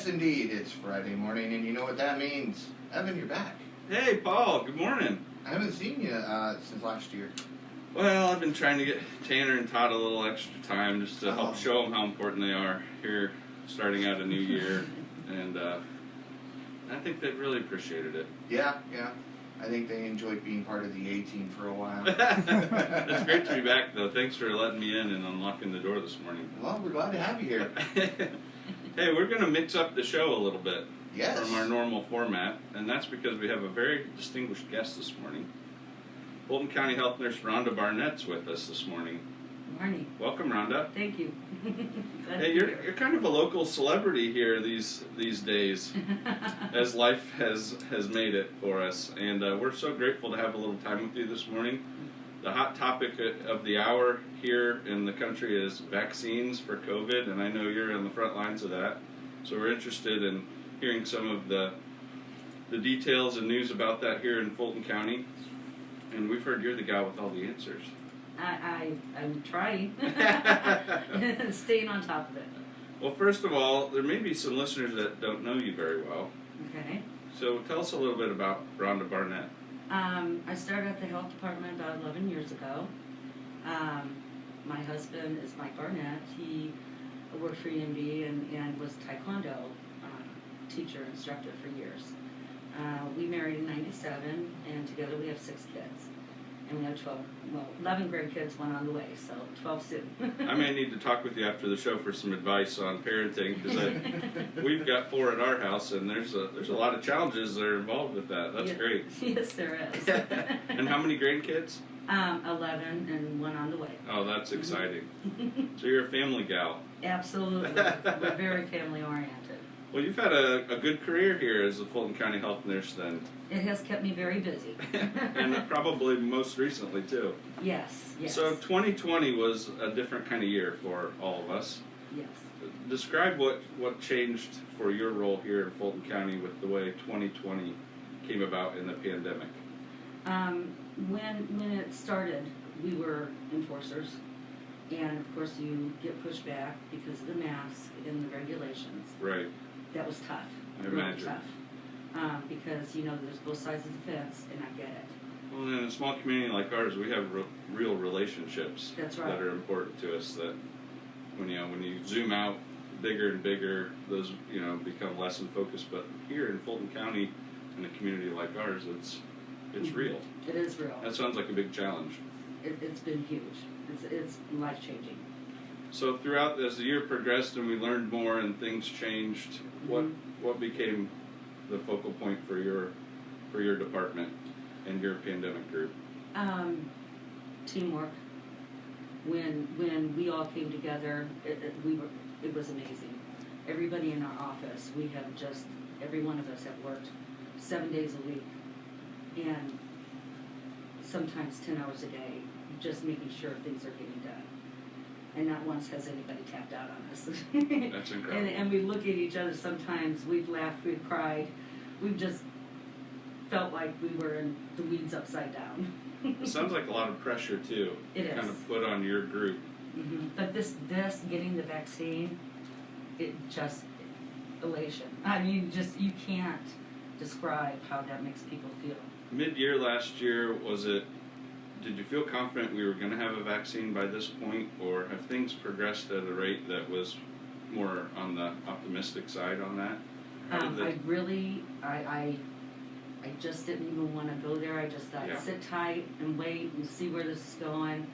Yes, indeed. It's Friday morning, and you know what that means. Evan, you're back. Hey, Paul. Good morning. I haven't seen you since last year. Well, I've been trying to get Tanner and Todd a little extra time just to help show them how important they are here, starting out a new year, and I think they've really appreciated it. Yeah. I think they enjoyed being part of the A-team for a while. It's great to be back, though. Thanks for letting me in and unlocking the door this morning. Well, we're glad to have you here. Hey, we're going to mix up the show a little bit from our normal format, and that's because we have a very distinguished guest this morning. Fulton County Health Nurse Rhonda Barnett's with us this morning. Good morning. Welcome, Rhonda. Thank you. Hey, you're kind of a local celebrity here these days, as life has made it for us, and we're so grateful to have a little time with you this morning. The hot topic of the hour here in the country is vaccines for COVID, and I know you're on the front lines of that, so we're interested in hearing some of the details and news about that here in Fulton County, and we've heard you're the gal with all the answers. I'm trying. Staying on top of it. Well, first of all, there may be some listeners that don't know you very well. Okay. So tell us a little bit about Rhonda Barnett. I started at the health department about 11 years ago. My husband is Mike Barnett. He worked for EMD and was Taekwondo teacher, instructor for years. We married in 97, and together we have 6 kids. And we have 11 grandkids, one on the way, so 12 soon. I may need to talk with you after the show for some advice on parenting, because we've got 4 at our house, and there's a lot of challenges that are involved with that. That's great. Yes, there is. And how many grandkids? 11 and one on the way. Oh, that's exciting. So you're a family gal. Absolutely. We're very family oriented. Well, you've had a good career here as a Fulton County Health Nurse then. It has kept me very busy. And probably most recently too. Yes. So 2020 was a different kind of year for all of us. Yes. Describe what changed for your role here in Fulton County with the way 2020 came about in the pandemic. When it started, we were enforcers, and of course you get pushed back because of the mask and the regulations. Right. That was tough. I really imagine. Tough. Because there's both sides of the fence, and I get it. Well, in a small community like ours, we have real relationships. That's right. That are important to us. That when you zoom out bigger and bigger, those become less in focus. But here in Fulton County, in a community like ours, it's real. It is real. That sounds like a big challenge. It's been huge. It's life changing. So throughout, as the year progressed and we learned more and things changed, what became the focal point for your department and your pandemic group? Teamwork. When we all came together, it was amazing. Everybody in our office, every one of us have worked 7 days a week, and sometimes 10 hours a day, just making sure things are getting done. And not once has anybody tapped out on us. That's incredible. And we look at each other sometimes, we've laughed, we've cried, we've just felt like we were in the weeds upside down. It sounds like a lot of pressure too. It is. Kind of put on your group. Mm-hmm. But this getting the vaccine, it just elation. I mean, you can't describe how that makes people feel. Mid-year last year, did you feel confident we were going to have a vaccine by this point, or have things progressed at a rate that was more on the optimistic side on that? I just didn't even want to go there. I just thought, sit tight and wait and see where this is going.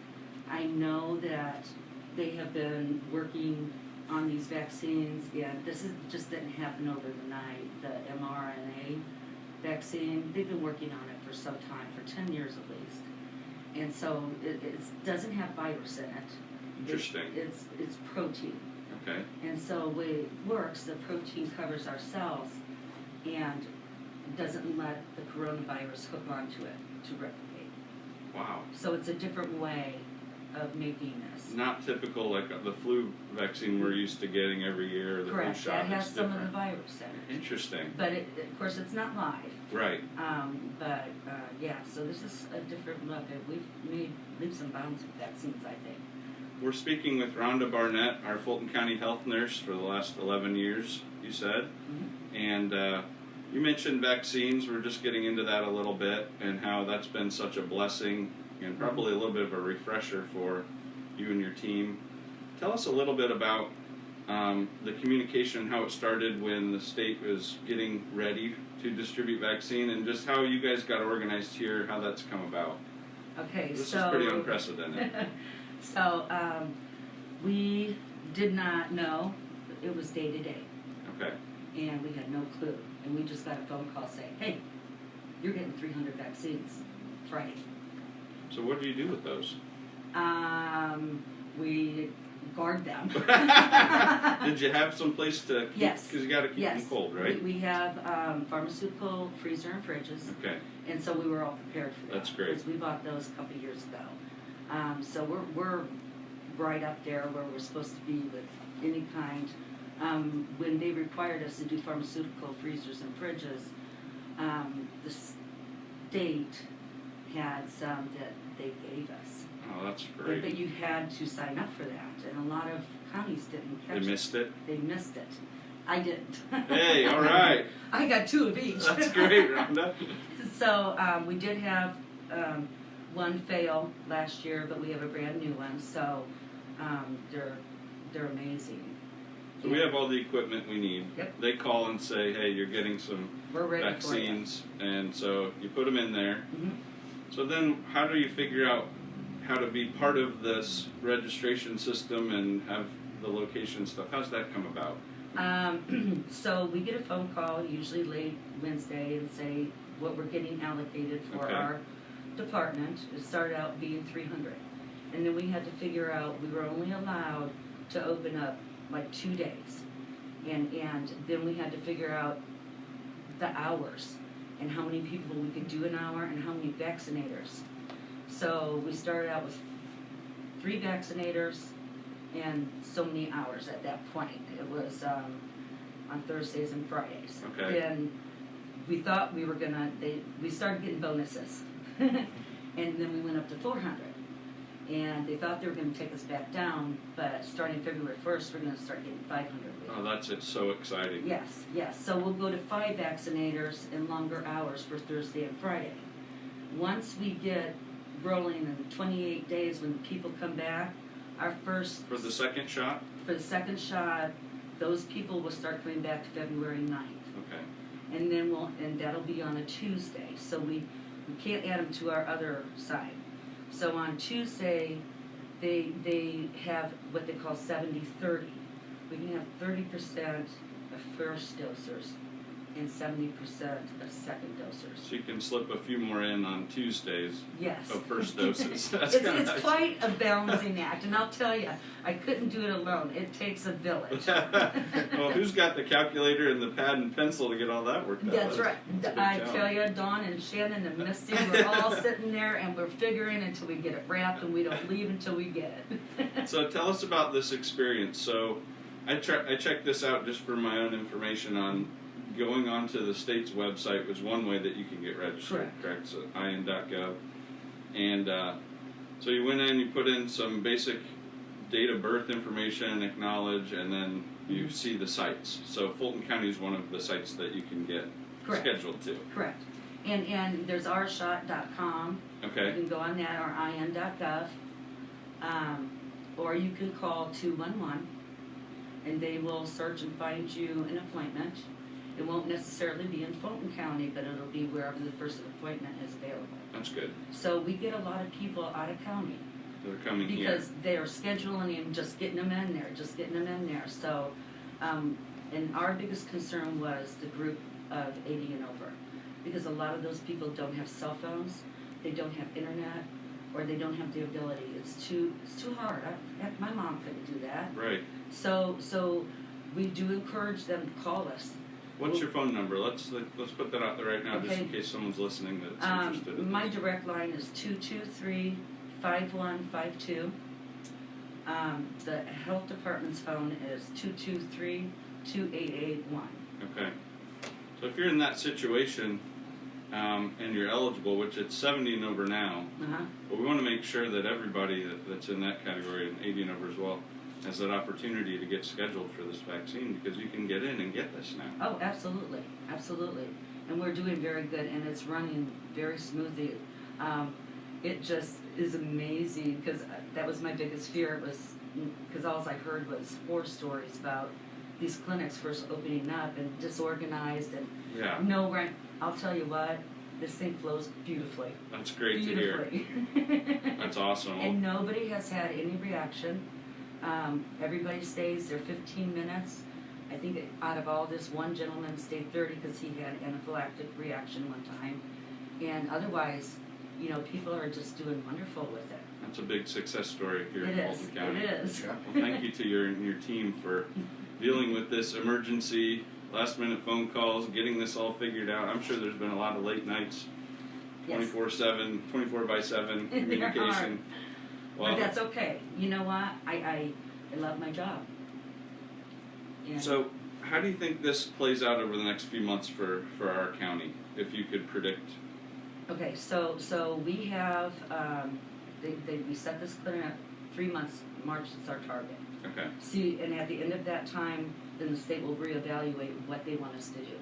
I know that they have been working on these vaccines, and this just didn't happen over the night. The mRNA vaccine, they've been working on it for some time, for 10 years at least. And so it doesn't have virus in it. Interesting. It's protein. Okay. And so the way it works, the protein covers our cells and doesn't let the coronavirus hook onto it to replicate. Wow. So it's a different way of making this. Not typical like the flu vaccine we're used to getting every year. The Correct. flu shot That has is some different. of the virus in it. Interesting. But of course it's not live. Right. So this is a different look. We've made leaps and bounds with vaccines, I think. We're speaking with Rhonda Barnett, our Fulton County Health Nurse for the last 11 years. you said. Mm-hmm. And you mentioned vaccines. We're just getting into that a little bit, and how that's been such a blessing and probably a little bit of a refresher for you and your team. Tell us a little bit about the communication, how it started when the state was getting ready to distribute vaccine, and just how you guys got organized here, how that's come about. Okay, This so is pretty unprecedented. So we did not know it was day to day, Okay. and we had no clue. And we just got a phone call saying, "Hey, you're getting 300 vaccines Friday." So what do you do with those? We guard them. Did you have some place to keep? Yes. Because you got to keep them cold, right? We have pharmaceutical freezer and fridges, Okay. and so we were all prepared for that. That's great. Because we bought those a couple of years ago. So we're right up there where we're supposed to be with any kind. When they required us to do pharmaceutical freezers and fridges, the state had some that they gave us. Oh, that's great. But you had to sign up for that, and a lot of counties didn't catch it. They missed it? They missed it. I didn't. Hey, all right. I got 2 of each. That's great, Rhonda. So we did have one fail last year, but we have a brand new one. So they're amazing. So we have all the equipment we need. Yep. They call and say, hey, you're getting some We're ready vaccines, and so you put them in there. for you. So then how do you figure out how to be part of this registration system and have the location stuff? How's that come about? So we get a phone call usually late Wednesday and say what we're getting allocated for Okay. our department. It started out being 300, and then we had to figure out we were only allowed to open up like 2 days, and then we had to figure out the hours and how many people we could do an hour and how many vaccinators. So we started out with 3 vaccinators and so many hours at that point. It was on Thursdays and Fridays. Okay. Then we thought we were we started getting bonuses. And then we went up to 400. And they thought they were going to take us back down, but starting February 1st, we're going to start getting 500 a week. Oh, that's it. So exciting. Yes, yes. So we'll go to 5 vaccinators and longer hours for Thursday and Friday. Once we get rolling in 28 days when people come back, our first... For the second shot? For the second shot, those people will start coming back February 9th. Okay. And then that'll be on a Tuesday. So we can't add them to our other side. So on Tuesday, they have what they call 70-30. We can have 30% of first dosers and 70% of second dosers. So you can slip a few more in on Tuesdays Yes. of first doses. That's it's kinda nice. quite a balancing act, and I'll tell you, I couldn't do it alone. It takes a village. Well, who's got the calculator and the pad and pencil to get all that worked out? That's right. That's a big I challenge. tell you, Dawn and Shannon and Misty, we're all sitting there and we're figuring until we get it wrapped, and we don't leave until we get it. So tell us about this experience. So I checked this out just for my own information on going onto the state's website was one way that you can get registered, correct? So in.gov. And so you went in, you put in some basic date of birth information, acknowledge, and then you see the sites. So Fulton County is one of the sites that you can get scheduled to. Correct. And there's ourshot.com. Okay. You can go on that, or in.gov. Or you can call 211, and they will search and find you an appointment. It won't necessarily be in Fulton County, but it'll be wherever the first appointment is available. That's good. So we get a lot of people out of county They're coming here. because they're scheduling and just getting them in there, So, and our biggest concern was the group of 80 and over, because a lot of those people don't have cell phones, they don't have internet, or they don't have the ability. It's too hard. Heck, my mom couldn't do that. Right. So we do encourage them to call us. What's your phone number? Let's put that out there right now, just Okay. in case someone's listening that's interested in My this. direct line is 223-5152. The health department's phone is 223-2881. Okay. So if you're in that situation and you're eligible, which it's 70 and over now, Uh-huh. but we want to make sure that everybody that's in that category and 80 and over as well as that opportunity to get scheduled for this vaccine, because you can get in and get this now. Oh, absolutely, absolutely. And we're doing very good, and it's running very smoothly. It just is amazing, because that was my biggest fear. It was because all I heard was horror stories about these clinics first opening up and disorganized and Yeah, no rent. I'll tell you what, this thing flows beautifully. that's great to hear. That's awesome. And nobody has had any reaction. Everybody stays there 15 minutes. I think out of all this, one gentleman stayed 30 because he had anaphylactic reaction one time. And otherwise, you know, people are just doing wonderful with it. That's a big success story here in It is. Fulton County. It is. Yeah. Well, thank you to your team for dealing with this emergency, last-minute phone calls, getting this all figured out. I'm sure there's been a lot of late nights, Yes. 24/7, 24/7 There are. communication. But that's okay. You know what? I love my job. And So, how do you think this plays out over the next few months for our county, if you could predict? okay, so we have we set this clinic up 3 months. March is our target. Okay. See, and at the end of that time, then the state will reevaluate what they want us to do.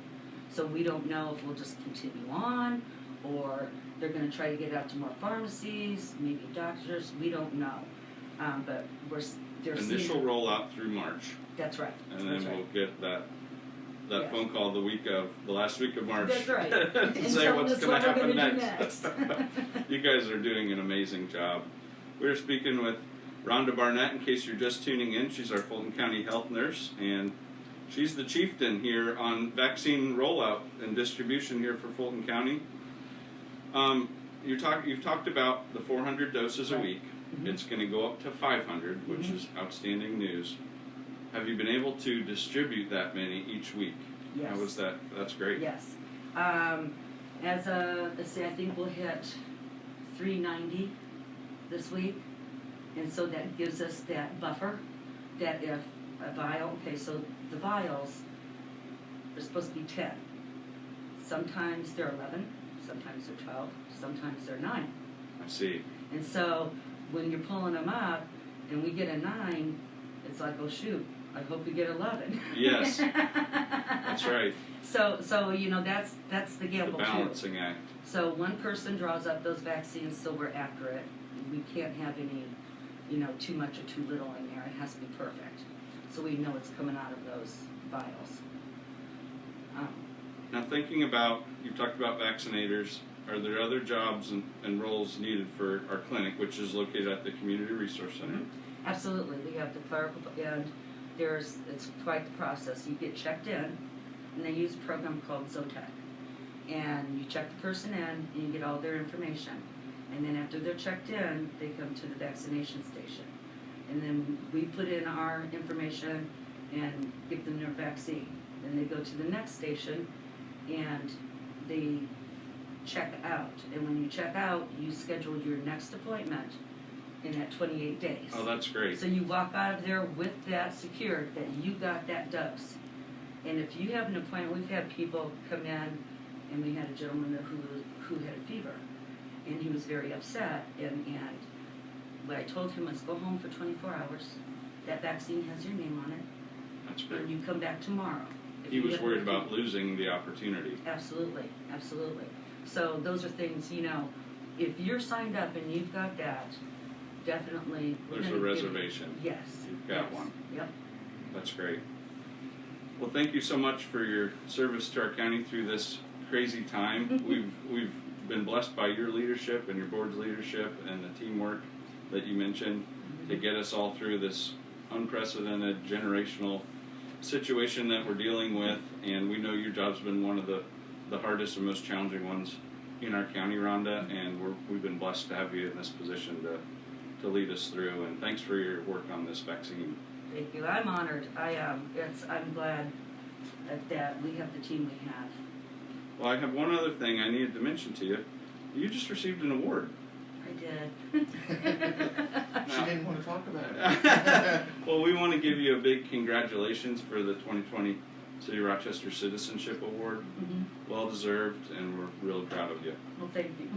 So we don't know if we'll just continue on, or they're going to try to get it out to more pharmacies, maybe doctors. We don't know, but they're Initial seeing. rollout through March, That's right. and then That's we'll right. get that Yes. phone call the last week of March. That's right. to And say telling what's us going what to we're happen gonna do next. next. You guys are doing an amazing job. We're speaking with Rhonda Barnett. In case you're just tuning in, she's our Fulton County Health Nurse, and she's the chieftain here on vaccine rollout and distribution here for Fulton County. You've talked about the 400 doses a Right. week. Mhm. It's going to go up to 500, which Mhm. is outstanding news. Have you been able to distribute that many each week? Yes. How was that? That's great. Yes. Let's see, I think we'll hit 390 this week. And so that gives us that buffer that if a vial, okay, so the vials are supposed to be 10. Sometimes they're 11, sometimes they're 12, sometimes they're 9. I see. And so when you're pulling them up and we get a 9, it's like, oh shoot, I hope we get 11. Yes. That's right. So you know, that's the The gamble too. balancing act. So one person draws up those vaccines so we're accurate. We can't have any, you know, too much or too little in there. It has to be perfect. So we know it's coming out of those vials. Now, thinking about, you've talked about vaccinators, are there other jobs and roles needed for our clinic, which is located at the Community Resource Center? Absolutely. We have the clerical, and it's quite the process. You get checked in, and they use a program called Zotec. And you check the person in, and you get all their information. And then after they're checked in, they come to the vaccination station. And then we put in our information and give them their vaccine. Then they go to the next station, and they check out. And when you check out, you schedule your next appointment in that 28 days. Oh, that's great. So you walk out of there with that secured that you got that dose. And if you have an appointment, we've had people come in, and we had a gentleman who had a fever, and he was very upset. And what I told him was, go home for 24 hours. That vaccine has your name on it, That's and great. you come back tomorrow. If He you was have worried a fever. about losing the opportunity. Absolutely, absolutely. So those are things, you know, if you're signed up and you've got that, definitely. we're There's a gonna give you- reservation. Yes. You've got yes, one. Yep. That's great. Well, thank you so much for your service to our county through this crazy time. We've been blessed by your leadership and your board's leadership and the teamwork that you mentioned to get us all through this unprecedented generational situation that we're dealing with. And we know your job's been one of the hardest and most challenging ones in our county, Rhonda, and we've been blessed to have you in this position to lead us through. And thanks for your work on this vaccine. Thank you. I'm honored. I'm glad that we have the team we have. Well, I have one other thing I needed to mention to you. You just received an award. I did. She didn't want to talk about it. Well, we want to give you a big congratulations for the 2020 City of Rochester Citizenship Award. Mhm. Well deserved, and we're really proud of you. Well, thank you.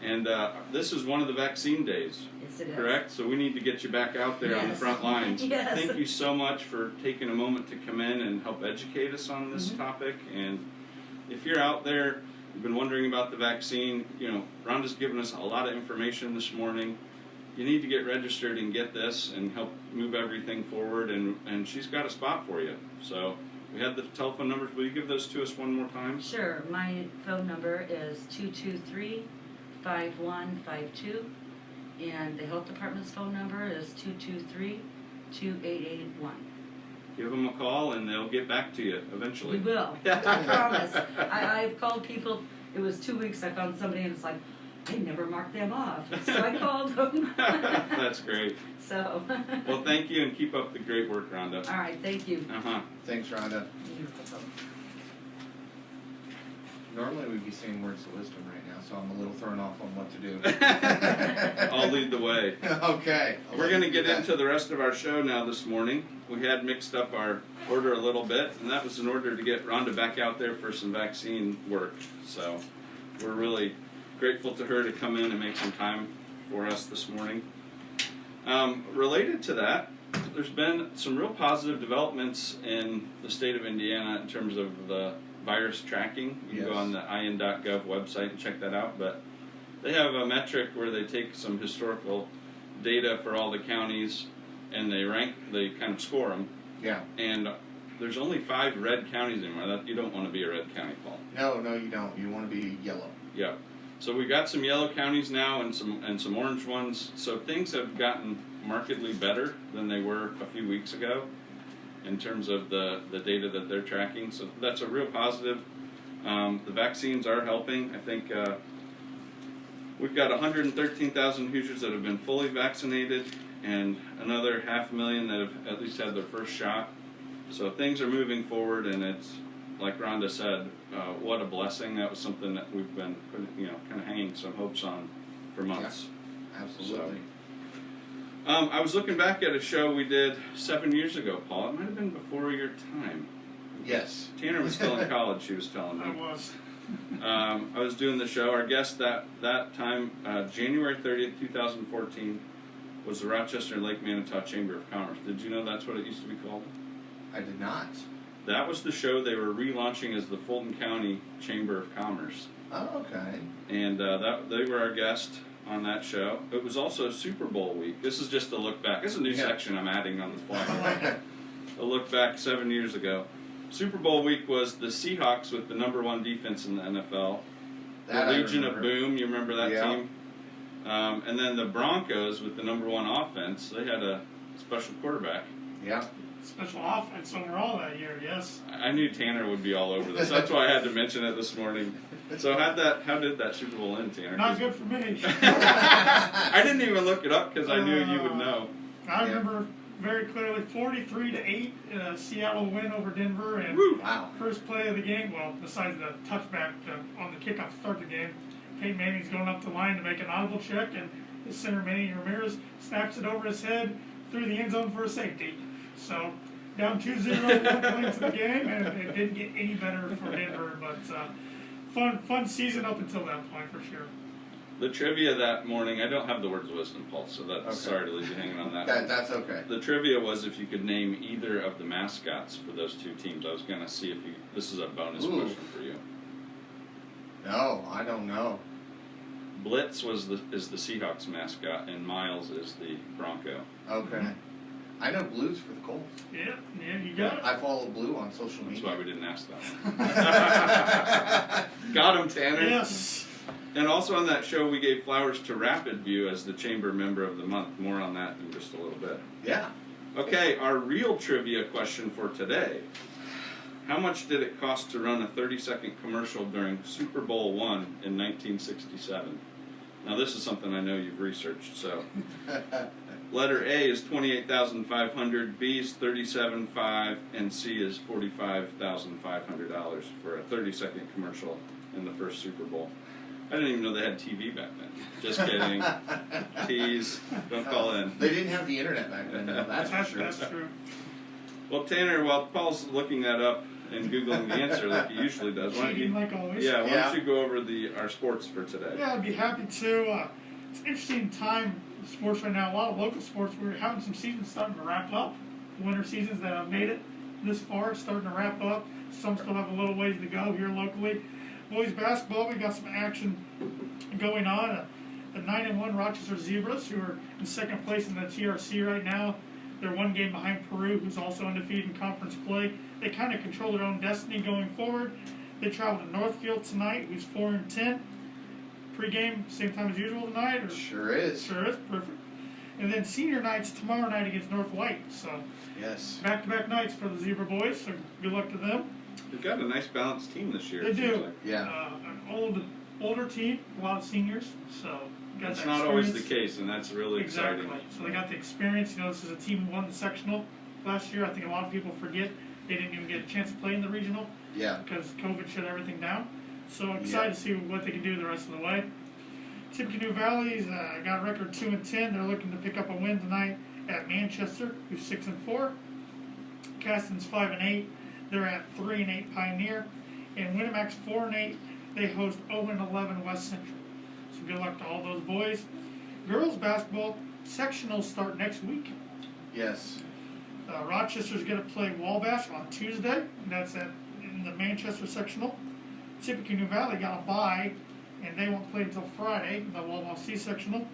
And this is one of the vaccine days. Yes, it is. correct? So we need to get you back out there on the Yes. front lines. Yes. Thank you so much for taking a moment to come in and help educate us on this topic. And if you're out there, you've been wondering about the vaccine, Rhonda's given us a lot of information this morning. You need to get registered and get this and help move everything forward, and she's got a spot for you. So we have the telephone numbers. Will you give those to us one more time? Sure. My phone number is 223-5152, and the health department's phone number is 223-2881. Give them a call and they'll get back to you eventually. We will. I promise. I've called people. It was 2 weeks. I found somebody and it's like, I never marked them off. So I called them. That's great. So. Well, thank you and keep up the great work, Rhonda. All right. Thank you. Thanks, Rhonda. Normally we'd be saying words of wisdom right now, so I'm a little thrown off on what to do. I'll lead the way. Okay. We're going to get into the rest of our show now this morning. We had mixed up our order a little bit, and that was in order to get Rhonda back out there for some vaccine work. So we're really grateful to her to come in and make some time for us this morning. Related to that, there's been some real positive developments in the state of Indiana in terms of the virus tracking. You can go on the in.gov website and check that out, but they have a metric where they take some historical data for all the counties and they kind of score them. Yeah. And there's only 5 red counties anymore. You don't want to be a red county, Paul. No, you don't. You want to be yellow. Yeah. So we got some yellow counties now and some orange ones. So things have gotten markedly better than they were a few weeks ago in terms of the data that they're tracking. So that's a real positive. The vaccines are helping. I think we've got 113,000 Hoosiers that have been fully vaccinated and another 500,000 that have at least had their first shot. So things are moving forward, and it's, like Rhonda said, what a blessing. That was something that we've been kind of hanging some hopes on for months. Yeah, absolutely. So, I was looking back at a show we did 7 years ago, Paul. It might have been before your time. Yes. Tanner was still in college, she was telling me. I was. I was doing the show. Our guest that time, January 30th, 2014, was the Rochester and Lake Manitowoc Chamber of Commerce. Did you know that's what it used to be called? I did not. That was the show they were relaunching as the Fulton County Chamber of Commerce. Oh, okay. And they were our guest on that show. It was also Super Bowl week. This is just a look back. This is a new section I'm adding on the fly. A look back 7 years ago. Super Bowl week was the Seahawks with the #1 defense in the NFL. That the Legion of Boom, you remember that team? And then the Broncos with the #1 offense. They had a special quarterback. Yeah. Special offense overall that year, yes. I knew Tanner would be all over this. That's why I had to mention it this morning. So how did that Super Bowl end, Tanner? Not good for me. I didn't even look it up because I knew you would know. I remember very clearly 43-8 Seattle win over Denver, and Wow. first play of the game, well, besides the touchback on the kickoff to start the game, Peyton Manning's going up the line to make an audible check, and his center Manny Ramirez snaps it over his head through the end zone for a safety. So down 2-0, 1 point to the game, and it didn't get any better for Denver, but fun season up until that point for sure. The trivia that morning, I don't have the words of wisdom, Paul, so sorry to leave you hanging on that. That's okay. The trivia was if you could name either of the mascots for those two teams. I was going to see if you. This is a bonus question for you. No, I don't know. Blitz is the Seahawks mascot, and Miles is the Bronco. Okay. I know Blues for the Colts. Yeah, you got it. I follow Blue on social media. That's why we didn't ask that one. Got him, Tanner. Yes. And also on that show, we gave flowers to Rapid View as the Chamber Member of the Month. More on that in just a little bit. Yeah. Okay, our real trivia question for today. How much did it cost to run a 30-second commercial during Super Bowl I in 1967? Now, this is something I know you've researched, so... Letter A is $28,500, B is $37,500, and C is $45,500 for a 30-second commercial in the first Super Bowl. I didn't even know they had TV back then. Just kidding. Tease. Don't call in. They didn't have the internet back then, though. That's for sure. That's true. Well, Tanner, while Paul's looking that up and Googling the answer like he usually does, why don't Cheating you, like always. why don't you go over our sports for today? Yeah, I'd be happy to. It's an interesting time in sports right now. A lot of local sports, we're having some seasons starting to wrap up. The winter seasons that have made it this far starting to wrap up. Some still have a little ways to go here locally. Boys basketball, we got some action going on. The 9-1 Rochester Zebras, who are in second place in the TRC right now. They're one game behind Peru, who's also undefeated in conference play. They kind of control their own destiny going forward. They travel to Northfield tonight, who's 4-10. Pre-game, same time as usual tonight? Or? Sure is. Sure is, perfect. And then senior night's tomorrow night against North White. So Yes. back-to-back nights for the Zebra boys, so good luck to them. They've got a nice balanced team this year. They it do. seems like. Yeah. An older team, a lot of seniors, so got That's that not always the experience. case, and that's really Exactly. exciting. So they got the experience. You know, this is a team who won the sectional last year. I think a lot of people forget they didn't even get a chance to play in the regional Yeah. because COVID shut everything down. So excited to see what they can do the rest of the way. Tippecanoe Valley's got a record 2-10. They're looking to pick up a win tonight at Manchester, who's 6-4. Caston's 5-8. They're at 3-8 Pioneer. And Winnemax 4-8. They host 0-11 West Central. So good luck to all those boys. Girls basketball sectionals start next week. Yes. Rochester's going to play Wabash on Tuesday. That's in the Manchester sectional. Tippecanoe Valley got a bye, and they won't play until Friday, the Wabash C sectional.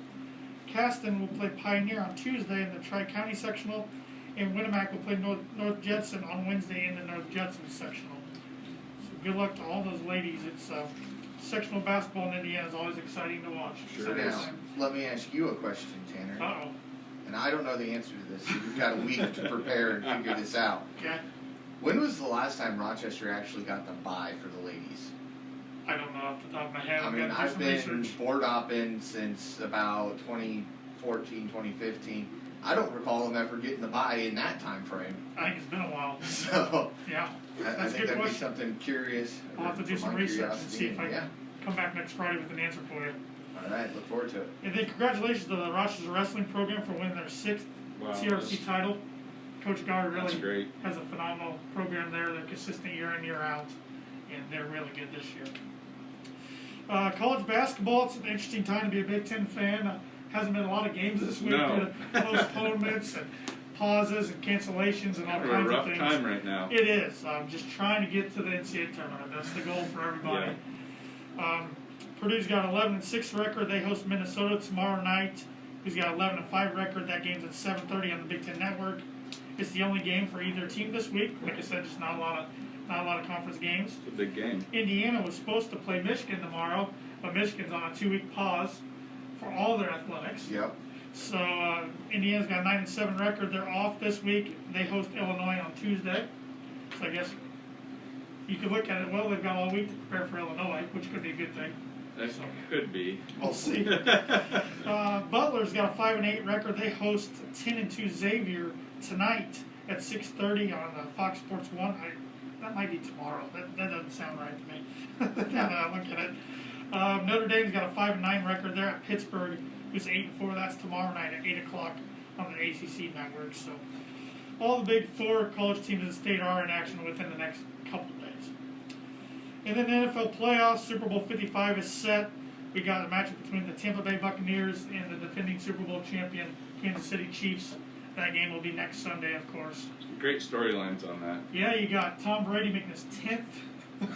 Caston will play Pioneer on Tuesday in the Tri-County sectional, and Winnemac will play North Judson on Wednesday in the North Judson sectional. So good luck to all those ladies. It's sectional basketball in Indiana is always exciting to watch. So now, let me ask you a question, Tanner. Uh-oh. And I don't know the answer to this, so you've got a week to prepare and figure this out. Okay. When was the last time Rochester actually got the bye for the ladies? I don't know off the top of my head. I I've mean, got to do I've some been research. board hopping since about 2014, 2015. I don't recall them ever getting the bye in that time frame. I think it's been a while. So Yeah. I That's a think good that'd be question. something curious. I'll have to do for some my research and curiosity, see if I yeah. can come back next Friday with an answer for you. All right, look forward to it. And then congratulations to the Rochester Wrestling Program for winning their 6th Wow, TRC title. Coach Gar That's really great. has a phenomenal program there. They're consistent year in, year out, and they're really good this year. College basketball, it's an interesting time to be a Big Ten fan. Hasn't been a lot of games this week No. due to postponements and pauses and cancellations and all Having kinds a rough of things. time right now. It is. I'm just trying to get to the NCAA tournament. That's the goal for everybody. Purdue's got 11-6 record. They host Minnesota tomorrow night. Who's got 11-5 record. That game's at 7:30 on the Big Ten Network. It's the only game for either team this week. Like I said, just not a lot of conference games. It's a big game. Indiana was supposed to play Michigan tomorrow, but Michigan's on a 2-week pause for all their athletics. Yep. So Indiana's got a 9-7 record. They're off this week. They host Illinois on Tuesday. So I guess you could look at it. Well, they've got all week to prepare for Illinois, which could be a good thing. That could be. We'll see. Butler's got a 5-8 record. They host 10-2 Xavier tonight at 6:30 on Fox Sports 1. That might be tomorrow. That doesn't sound right to me. Now that I look at it. Notre Dame's got a 5-9 record. They're at Pittsburgh, who's 8-4. That's tomorrow night at 8 o'clock on the ACC network. So all the big 4 college teams in the state are in action within the next couple of days. And then the NFL playoffs, Super Bowl 55 is set. We got a matchup between the Tampa Bay Buccaneers and the defending Super Bowl champion Kansas City Chiefs. That game will be next Sunday, of course. Great storylines on that. Yeah, you got Tom Brady making his 10th.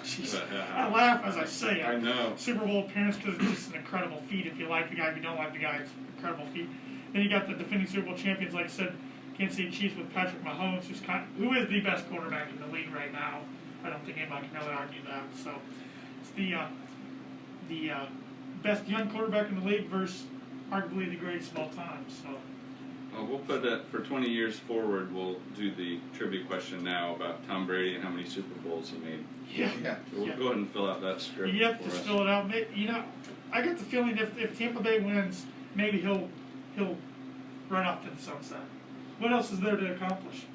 Jeez, I laugh as I say it. I know. Super Bowl appearance because it's just an incredible feat. If you like the guy, if you don't like the guy, it's an incredible feat. Then you got the defending Super Bowl champions, like I said, Kansas City Chiefs with Patrick Mahomes, who is the best quarterback in the league right now. I don't think anybody can really argue that. So it's the best young quarterback in the league versus arguably the greatest of all time. So Well, we'll put that for 20 years forward. We'll do the trivia question now about Tom Brady and how many Super Bowls he made. yeah. So we'll go ahead and fill out that script. Yep, for just us. fill it out. You know, I get the feeling if Tampa Bay wins, maybe he'll run off to the sunset. What else is there to accomplish?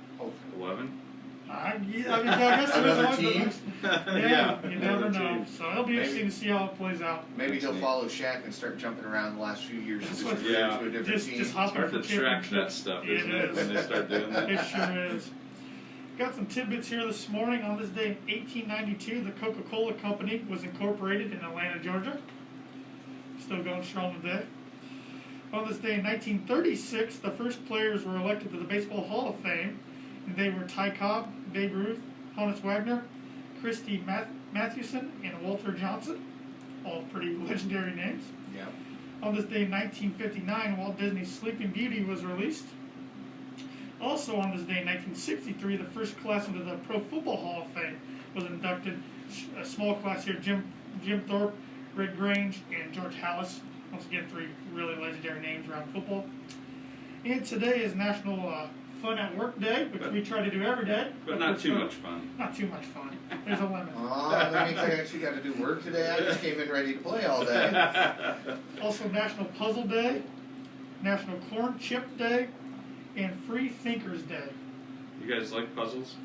11. I guess there's Another always the team? next- Yeah, you never Another know. team. So it'll be interesting to see how it plays out. Maybe he'll follow Shaq and start jumping around the last few years of his That's what- career Yeah. to a different Just team. It's hopping hard for to track that championships. stuff, It isn't it, is. when they start doing that? It sure is. Got some tidbits here this morning. On this day in 1892, the Coca-Cola Company was incorporated in Atlanta, Georgia. Still going strong today. On this day in 1936, the first players were elected to the Baseball Hall of Fame, and they were Ty Cobb, Babe Ruth, Honus Wagner, Christy Mathewson, and Walter Johnson. All pretty legendary names. Yeah. On this day in 1959, Walt Disney's Sleeping Beauty was released. Also on this day in 1963, the first class into the Pro Football Hall of Fame was inducted. A small class here, Jim Thorpe, Red Grange, and George Hallis. Once again, three really legendary names around football. And today is National Fun at Work Day, which we try to do every day. But not too much fun. Not too much fun. There's a limit. Oh, that means I actually got to do work today. I just came in ready to play all day. Also National Puzzle Day, National Corn Chip Day, and Free Thinkers Day. You guys like puzzles?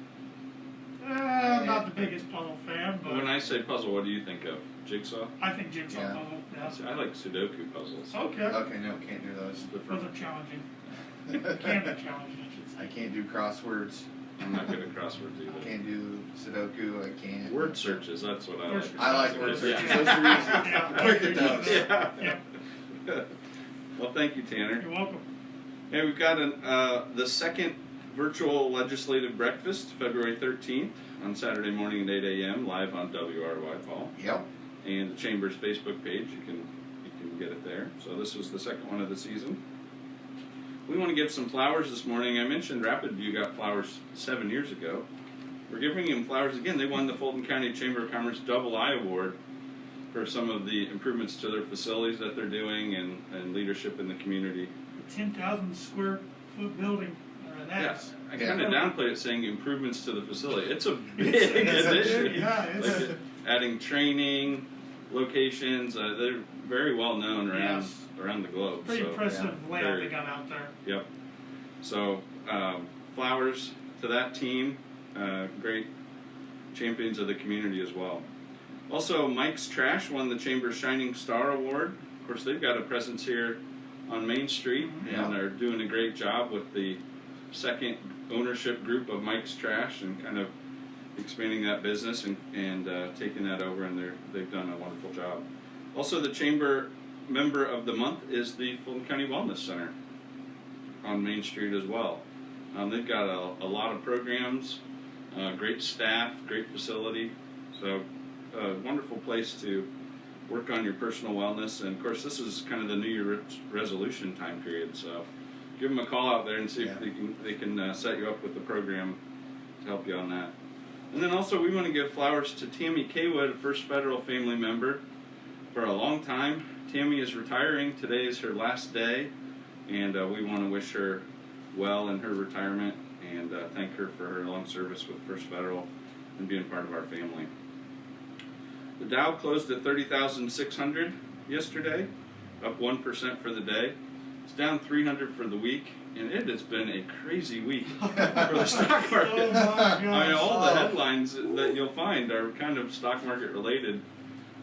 I'm not the biggest puzzle fan, but When I say puzzle, what do you think of? Jigsaw? I think jigsaw Yeah. puzzle. Yeah. I like Sudoku puzzles. Okay. Okay, no, can't do those. Those are challenging. Can be challenging, I should say. I can't do crosswords. I'm not good at crosswords I either. can't do Sudoku. I can't. Word searches, that's what I like. I like word searches. Yeah. Those are easy. Yeah. Quick at those. Yeah. Well, thank you, Tanner. You're welcome. Hey, we've got the second virtual legislative breakfast, February 13th, on Saturday morning at 8 a.m., live on WRY Paul. Yep. And the Chamber's Facebook page, you can get it there. So this was the second one of the season. We want to give some flowers this morning. I mentioned Rapid View got flowers 7 years ago. We're giving them flowers again. They won the Fulton County Chamber of Commerce Double I Award for some of the improvements to their facilities that they're doing and leadership in the community. The 10,000 square foot building. That's I kind of downplayed it saying improvements to the facility. It's a big it's addition. yeah, it's Like adding training, locations. They're very well known around the globe. pretty so, impressive layout very- they got out there. Yep. So flowers to that team. Great champions of the community as well. Also, Mike's Trash won the Chamber's Shining Star Award. Of course, they've got a presence here on Main Street, and they're doing a great job with the second ownership group of Mike's Trash and kind of expanding that business and taking that over, and they've done a wonderful job. Also, the Chamber Member of the Month is the Fulton County Wellness Center on Main Street as well. They've got a lot of programs, great staff, great facility, so a wonderful place to work on your personal wellness. And of course, this is kind of the New Year resolution time period, so give them a call out there and see if they can set you up with the program to help you on that. And then also, we want to give flowers to Tammy Kaywood, a First Federal family member for a long time. Tammy is retiring. Today is her last day, and we want to wish her well in her retirement and thank her for her long service with First Federal and being part of our family. The Dow closed at 30,600 yesterday, up 1% for the day. It's down 300 for the week, and it has been a crazy week for the stock market. Oh my gosh. I mean, all the headlines that you'll find are kind of stock market related,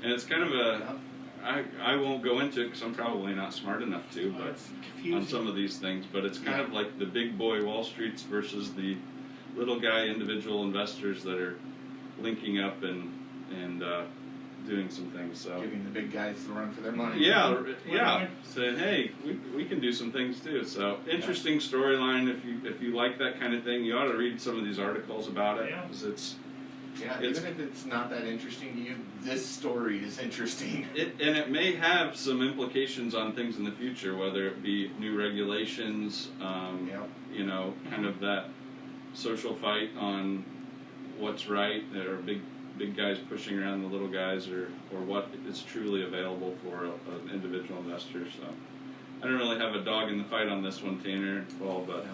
and it's kind of I won't go into it because I'm probably not smart enough to, but It's confusing. on some of these things, but it's kind of like the big boy Wall Streets versus the little guy individual investors that are linking up and doing some things. So Giving the big guys the run for their money. yeah, saying hey, we can do some things too. So interesting storyline. If you like that kind of thing, you ought to read some of these articles about it. Yeah. 'Cause it's Even if it's not that interesting to you, this story is interesting. and it may have some implications on things in the future, whether it be new regulations, you know, kind of that social fight on what's right, or big guys pushing around the little guys, or what is truly available for an individual investor. So I don't really have a dog in the fight on this one, Tanner, Paul, but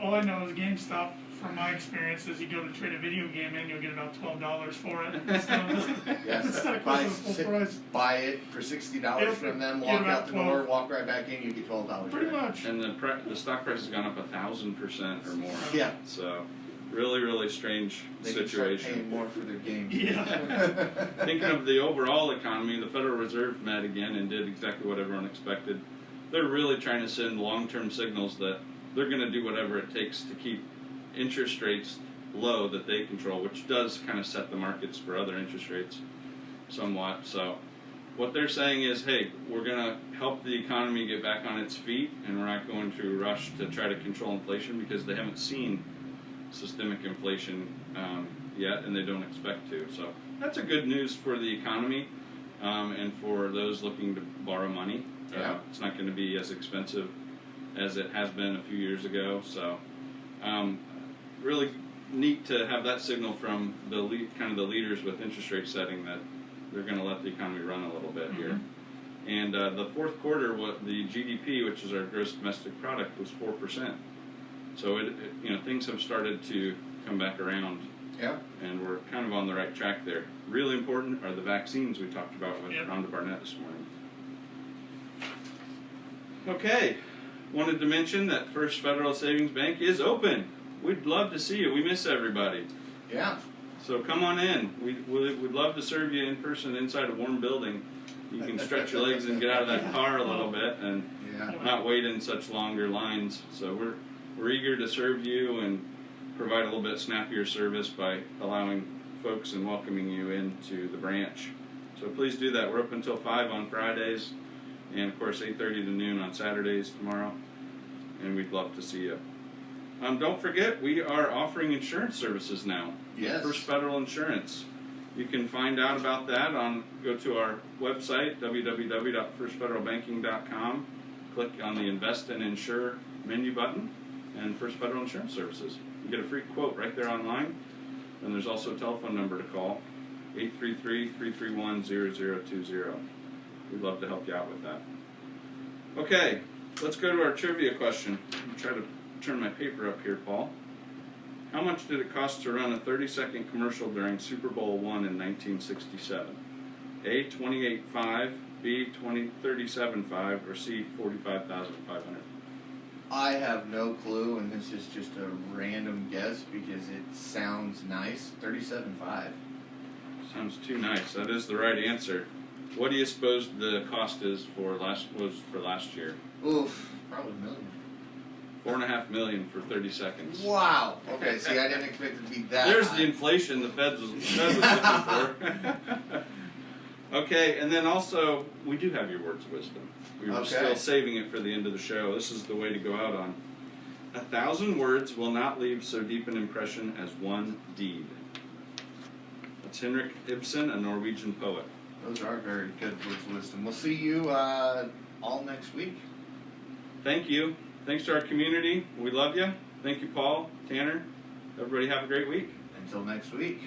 All I know is GameStop, from my experience, is you go to trade a video game in, you'll get about $12 for it. Instead of costing full price. Buy it for $60 from them, Get walk about out the door, walk right back in, you get $12. Pretty back. much. and the stock price has gone up 1,000% or more. Yeah. So really strange They can start situation. paying more for their games. Yeah. Thinking of the overall economy, the Federal Reserve met again and did exactly what everyone expected. They're really trying to send long-term signals that they're going to do whatever it takes to keep interest rates low that they control, which does kind of set the markets for other interest rates somewhat. So what they're saying is, hey, we're going to help the economy get back on its feet, and we're not going to rush to try to control inflation because they haven't seen systemic inflation yet, and they don't expect to. So that's a good news for the economy and for those looking to borrow money. Yeah. It's not going to be as expensive as it has been a few years ago. So really neat to have that signal from the leaders with interest rate setting that they're going to let the economy run a little bit here. And the fourth quarter, what the GDP, which is our gross domestic product, was 4%. So things have started to come back around. Yeah. And we're kind of on the right track there. Really important are the vaccines we talked about with Yep. Rhonda Barnett this morning. Okay, wanted to mention that First Federal Savings Bank is open. We'd love to see you. We miss everybody. Yeah. So come on in. We'd love to serve you in person inside a warm building. You can stretch your legs and get out of that car a little bit and Yeah. not wait in such longer lines. So we're eager to serve you and provide a little bit snappier service by allowing folks and welcoming you into the branch. So please do that. We're open until 5 on Fridays, and of course 8:30 to noon on Saturdays tomorrow. And we'd love to see you. Don't forget, we are offering insurance services now. Yes. First Federal Insurance. You can find out about that go to our website, www.firstfederalbanking.com. Click on the Invest and Insure menu button, and First Federal Insurance Services. You get a free quote right there online, and there's also a telephone number to call, 833-331-0020. We'd love to help you out with that. Okay, let's go to our trivia question. I'm trying to turn my paper up here, Paul. How much did it cost to run a 30-second commercial during Super Bowl I in 1967? A, $28,500, B, $37,500, or C, $45,500? I have no clue, and this is just a random guess because it sounds nice. 37.5. Sounds too nice. That is the right answer. What do you suppose the cost is for last year? Oof, probably $1 million. $4.5 million for 30 seconds. Wow. Okay. See, I didn't expect it to be that. There's high. the inflation the Fed was looking for. Okay, and then also we do have your words of wisdom. We were still saving it for the end of the show. This is the way to go out on. 1,000 words will not leave so deep an impression as one deed. That's Henrik Ibsen, a Norwegian poet. Those are very good words of wisdom. We'll see you all next week. Thank you. Thanks to our community. We love you. Thank you, Paul, Tanner. Everybody have a great week. Until next week.